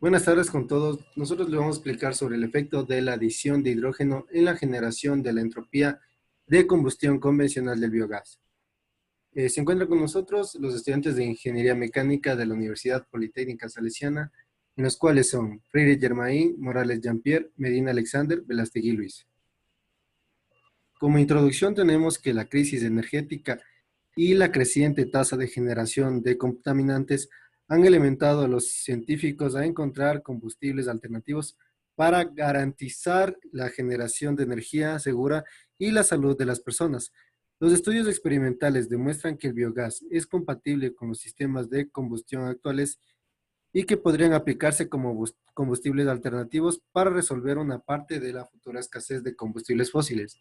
Buenas tardes con todos. Nosotros le vamos a explicar sobre el efecto de la adición de hidrógeno en la generación de la entropía de combustión convencional del biogás. Se encuentran con nosotros los estudiantes de Ingeniería Mecánica de la Universidad Politécnica Salesiana, en los cuales son Freire Germain, Morales Jean-Pierre, Medina Alexander, Velastegui Luis. Como introducción tenemos que la crisis energética y la creciente tasa de generación de contaminantes han alimentado a los científicos a encontrar combustibles alternativos para garantizar la generación de energía segura y la salud de las personas. Los estudios experimentales demuestran que el biogás es compatible con los sistemas de combustión actuales y que podrían aplicarse como combustibles alternativos para resolver una parte de la futura escasez de combustibles fósiles.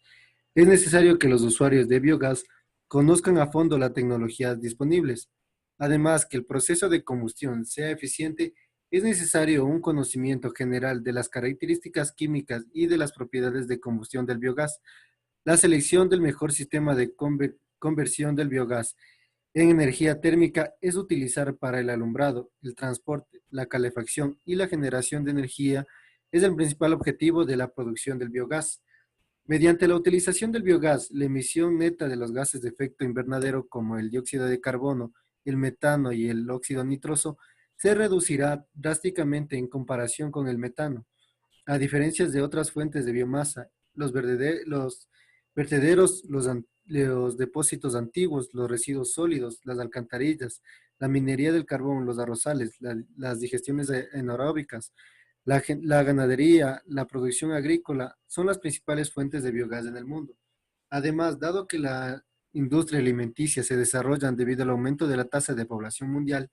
Es necesario que los usuarios de biogás conozcan a fondo las tecnologías disponibles. Además, que el proceso de combustión sea eficiente, es necesario un conocimiento general de las características químicas y de las propiedades de combustión del biogás. La selección del mejor sistema de conversión del biogás en energía térmica es utilizar para el alumbrado, el transporte, la calefacción y la generación de energía es el principal objetivo de la producción del biogás. Mediante la utilización del biogás, la emisión neta de los gases de efecto invernadero como el dióxido de carbono, el metano y el óxido nitroso se reducirá drásticamente en comparación con el metano. A diferencia de otras fuentes de biomasa, los vertederos, los depósitos antiguos, los residuos sólidos, las alcantarillas, la minería del carbón, los arrozales, las digestiones anaeróbicas, la ganadería, la producción agrícola son las principales fuentes de biogás en el mundo. Además, dado que la industria alimenticia se desarrollan debido al aumento de la tasa de población mundial,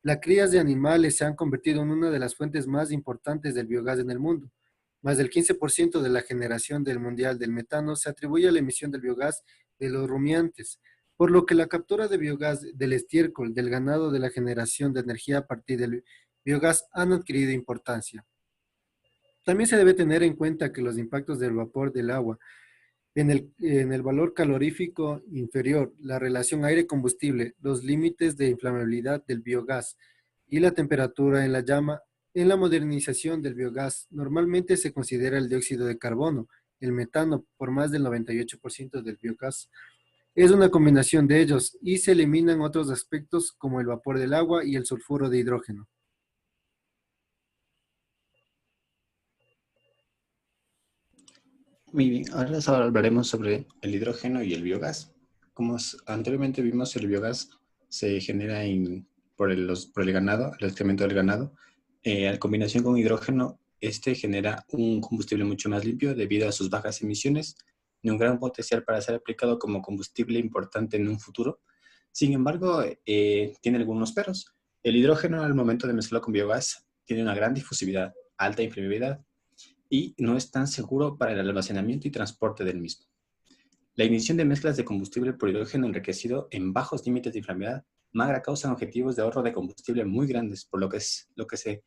las crías de animales se han convertido en una de las fuentes más importantes del biogás en el mundo. Más del 15% de la generación del mundial del metano se atribuye a la emisión del biogás de los rumiantes, por lo que la captura de biogás del estiércol del ganado de la generación de energía a partir del biogás han adquirido importancia. También se debe tener en cuenta que los impactos del vapor del agua en el valor calorífico inferior, la relación aire-combustible, los límites de inflamabilidad del biogás y la temperatura en la llama, en la modernización del biogás normalmente se considera el dióxido de carbono, el metano por más del 98% del biogás. Es una combinación de ellos y se eliminan otros aspectos como el vapor del agua y el sulfuro de hidrógeno. Muy bien, ahora hablaremos sobre el hidrógeno y el biogás. Como anteriormente vimos, el biogás se genera por el ganado, el excremento del ganado. En combinación con hidrógeno, este genera un combustible mucho más limpio debido a sus bajas emisiones y un gran potencial para ser aplicado como combustible importante en un futuro. Sin embargo, tiene algunos peros. El hidrógeno, al momento de mezclarlo con biogás, tiene una gran difusividad, alta inflamabilidad y no es tan seguro para el almacenamiento y transporte del mismo. La ignición de mezclas de combustible por hidrógeno enriquecido en bajos límites de inflamabilidad magra causan objetivos de ahorro de combustible muy grandes, por lo que es lo que se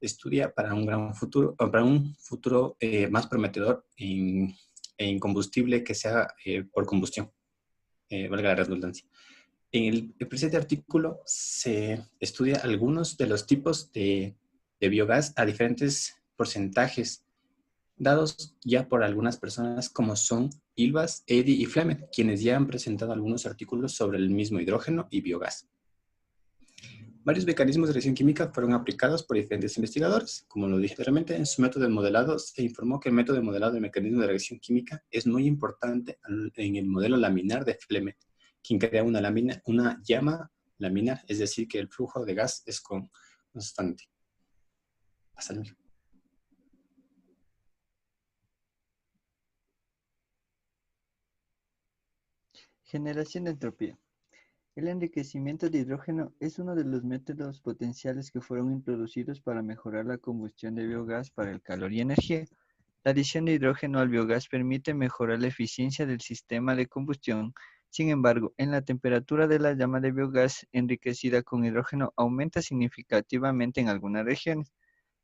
estudia para un gran futuro, para un futuro más prometedor en combustible que sea por combustión, valga la redundancia. En el presente artículo se estudia algunos de los tipos de biogás a diferentes porcentajes dados ya por algunas personas como son Ilvas, Eddy y Flemeth, quienes ya han presentado algunos artículos sobre el mismo hidrógeno y biogás. Varios mecanismos de reacción química fueron aplicados por diferentes investigadores. Como lo dije anteriormente, en su método de modelado se informó que el método de modelado de mecanismos de reacción química es muy importante en el modelo laminar de Flemeth, quien crea una llama laminar, es decir, que el flujo de gas es constante. Pásale. Generación de entropía. El enriquecimiento de hidrógeno es uno de los métodos potenciales que fueron introducidos para mejorar la combustión de biogás para el calor y energía. La adición de hidrógeno al biogás permite mejorar la eficiencia del sistema de combustión. Sin embargo, en la temperatura de la llama de biogás enriquecida con hidrógeno aumenta significativamente en algunas regiones.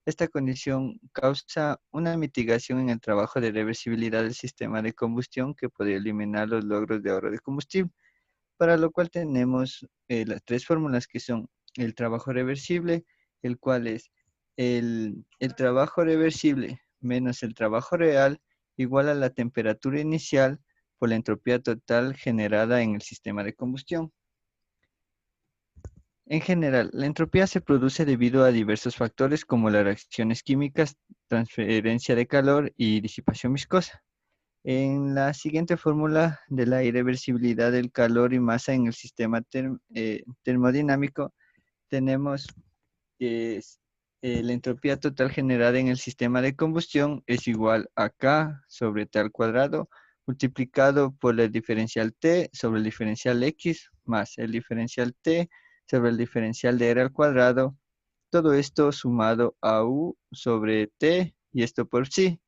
Esta condición causa una mitigación en el trabajo de reversibilidad del sistema de combustión que podría eliminar los logros de ahorro de combustible, para lo cual tenemos las tres fórmulas que son el trabajo reversible, el cual es el trabajo reversible menos el trabajo real igual a la temperatura inicial por la entropía total generada en el sistema de combustión. En general, la entropía se produce debido a diversos factores como las reacciones químicas, transferencia de calor y disipación viscosa. En la siguiente fórmula de la irreversibilidad del calor y masa en el sistema termodinámico, tenemos que la entropía total generada en el sistema de combustión es igual a K sobre T al cuadrado multiplicado por el diferencial T sobre el diferencial X más el diferencial T sobre el diferencial de R al cuadrado. Todo esto sumado a U sobre T y esto por sí,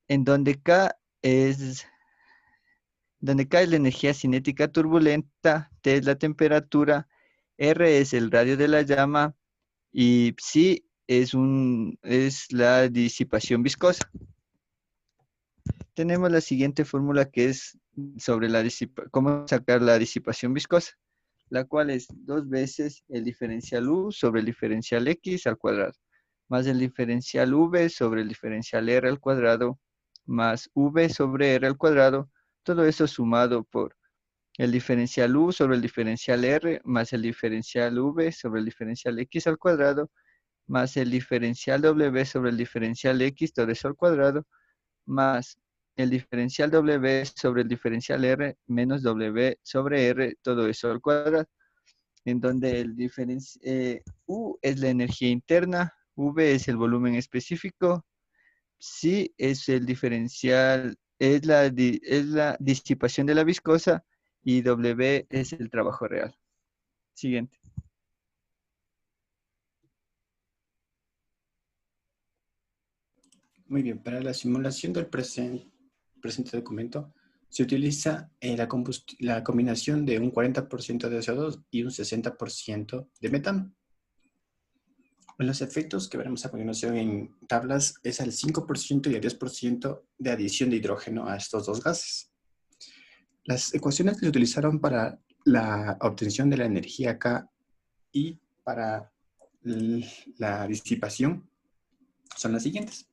en donde K es la energía cinética turbulenta, T es la temperatura, R es el radio de la llama y psi es la disipación viscosa. Tenemos la siguiente fórmula que es sobre cómo sacar la disipación viscosa, la cual es 2 veces el diferencial U sobre el diferencial X al cuadrado, más el diferencial V sobre el diferencial R al cuadrado, más V sobre R al cuadrado, todo eso sumado por el diferencial U sobre el diferencial R, más el diferencial V sobre el diferencial X al cuadrado, más el diferencial W sobre el diferencial X, todo eso al cuadrado, más el diferencial W sobre el diferencial R, menos W sobre R, todo eso al cuadrado, en donde U es la energía interna, V es el volumen específico, psi es el diferencial, es la disipación de la viscosa, y W es el trabajo real. Siguiente. Muy bien, para la simulación del presente documento se utiliza la combinación de un 40% de CO2 y un 60% de metano. Los efectos que veremos a continuación en tablas es el 5% y el 10% de adición de hidrógeno a estos dos gases. Las ecuaciones que se utilizaron para la obtención de la energía K y para la disipación son las siguientes.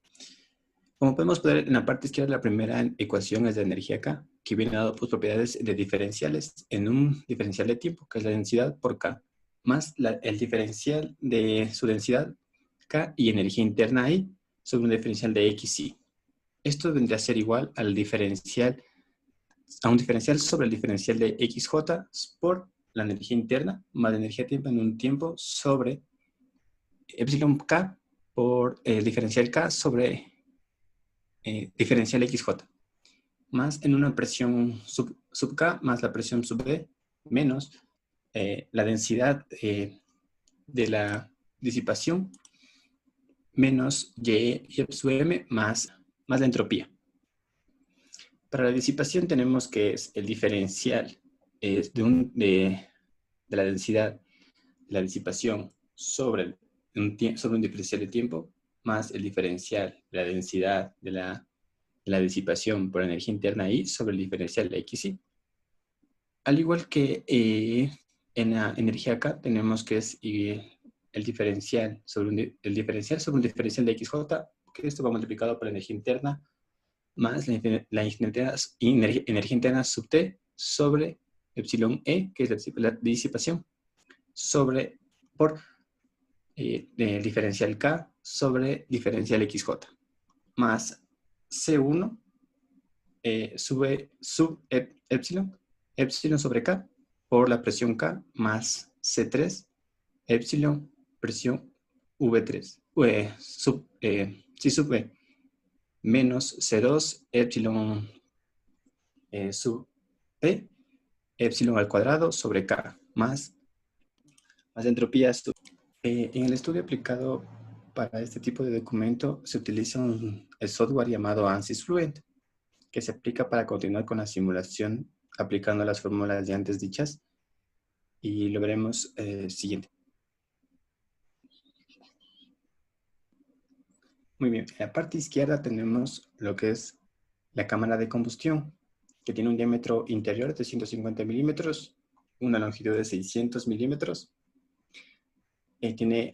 Como podemos ver en la parte izquierda, la primera ecuación es de energía K, que viene dado por propiedades de diferenciales en un diferencial de tiempo, que es la densidad por K, más el diferencial de su densidad K y energía interna I sobre un diferencial de XY. Esto vendría a ser igual a un diferencial sobre el diferencial de XJ por la energía interna más la energía tiempo en un tiempo sobre epsilon K por el diferencial K sobre diferencial XJ, más en una presión sub K más la presión sub D menos la densidad de la disipación menos Y sub M más la entropía. Para la disipación tenemos que es el diferencial de la densidad de la disipación sobre un diferencial de tiempo más el diferencial de la densidad de la disipación por energía interna I sobre el diferencial de XY. Al igual que en la energía K tenemos que es el diferencial sobre un diferencial de XJ, que esto va multiplicado por la energía interna más la energía interna sub T sobre epsilon E, que es la disipación, por el diferencial K sobre diferencial XJ, más C1 sub epsilon sobre K por la presión K más C3 epsilon presión V3 sub V menos C2 epsilon sub P epsilon al cuadrado sobre K más entropía sub. En el estudio aplicado para este tipo de documento se utiliza el software llamado ANSYS Fluent, que se aplica para continuar con la simulación aplicando las fórmulas de antes dichas, y lo veremos siguiente. Muy bien, en la parte izquierda tenemos lo que es la cámara de combustión, que tiene un diámetro interior de 150 milímetros, una longitud de 600 milímetros, Tiene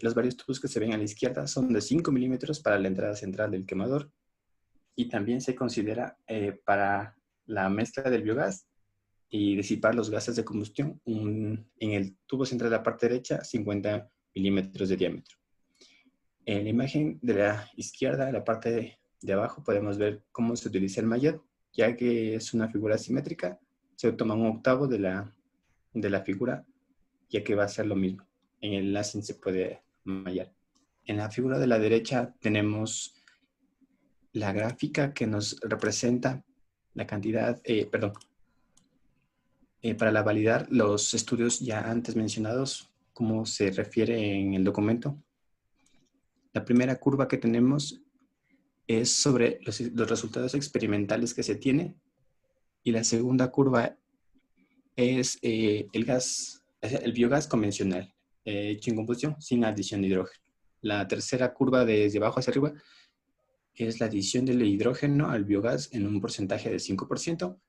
los varios tubos que se ven a la izquierda son de 5 milímetros para la entrada central del quemador, y también se considera para la mezcla del biogás y disipar los gases de combustión en el tubo central de la parte derecha 50 milímetros de diámetro. En la imagen de la izquierda, en la parte de abajo, podemos ver cómo se utiliza el mallet, ya que es una figura simétrica. Se toma un octavo de la figura, ya que va a ser lo mismo. En el enlace se puede mallar. En la figura de la derecha tenemos la gráfica que nos representa la cantidad, para validar los estudios ya antes mencionados, como se refiere en el documento. La primera curva que tenemos es sobre los resultados experimentales que se tiene, y la segunda curva es el biogás convencional, hecho en combustión sin adición de hidrógeno. La tercera curva desde abajo hacia arriba es la adición del hidrógeno al biogás en un porcentaje de 5%,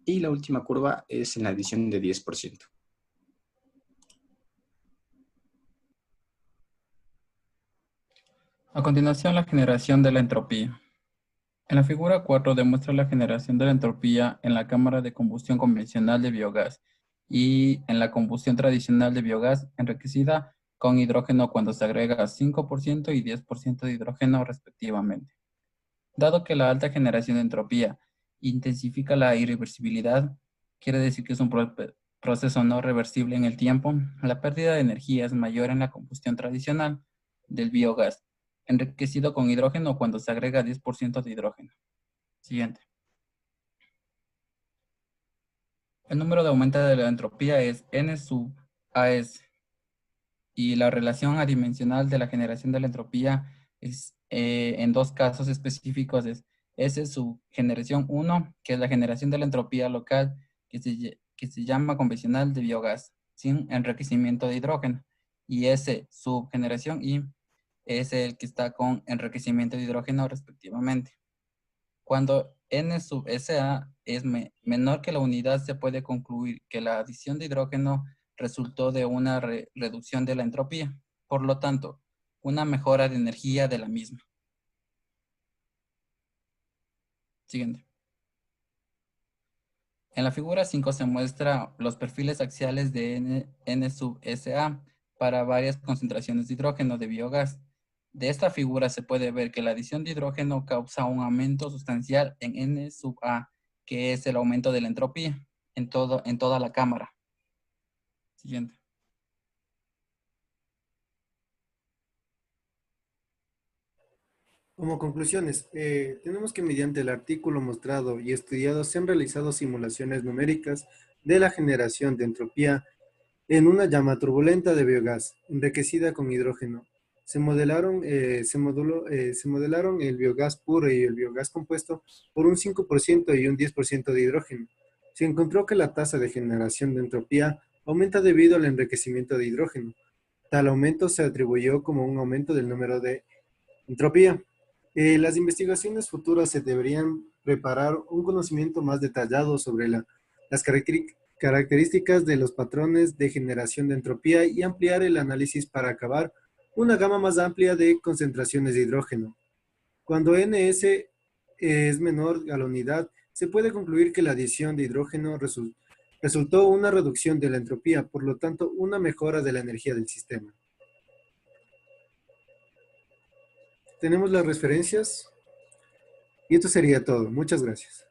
y la última curva es en la adición de 10%. A continuación, la generación de la entropía. En la figura 4 demuestra la generación de la entropía en la cámara de combustión convencional de biogás y en la combustión tradicional de biogás enriquecida con hidrógeno cuando se agrega 5% y 10% de hidrógeno respectivamente. Dado que la alta generación de entropía intensifica la irreversibilidad, quiere decir que es un proceso no reversible en el tiempo, la pérdida de energía es mayor en la combustión tradicional del biogás, enriquecido con hidrógeno cuando se agrega 10% de hidrógeno. Siguiente. El número de aumento de la entropía es N sub AS, y la relación adimensional de la generación de la entropía es, en dos casos específicos, es S sub generación 1, que es la generación de la entropía local, que se llama convencional de biogás, sin enriquecimiento de hidrógeno, y S sub generación I es el que está con enriquecimiento de hidrógeno respectivamente. Cuando N sub SA es menor que la unidad, se puede concluir que la adición de hidrógeno resultó de una reducción de la entropía, por lo tanto, una mejora de energía de la misma. Siguiente. En la figura 5 se muestra los perfiles axiales de N sub SA para varias concentraciones de hidrógeno de biogás. De esta figura se puede ver que la adición de hidrógeno causa un aumento sustancial en N sub A, que es el aumento de la entropía en toda la cámara. Siguiente. Como conclusiones, tenemos que mediante el artículo mostrado y estudiado se han realizado simulaciones numéricas de la generación de entropía en una llama turbulenta de biogás enriquecida con hidrógeno. Se modelaron el biogás puro y el biogás compuesto por un 5% y un 10% de hidrógeno. Se encontró que la tasa de generación de entropía aumenta debido al enriquecimiento de hidrógeno. Tal aumento se atribuyó como un aumento del número de entropía. Las investigaciones futuras se deberían preparar un conocimiento más detallado sobre las características de los patrones de generación de entropía y ampliar el análisis para acabar una gama más amplia de concentraciones de hidrógeno. Cuando NS es menor a la unidad, se puede concluir que la adición de hidrógeno resultó una reducción de la entropía, por lo tanto, una mejora de la energía del sistema. Tenemos las referencias y esto sería todo. Muchas gracias.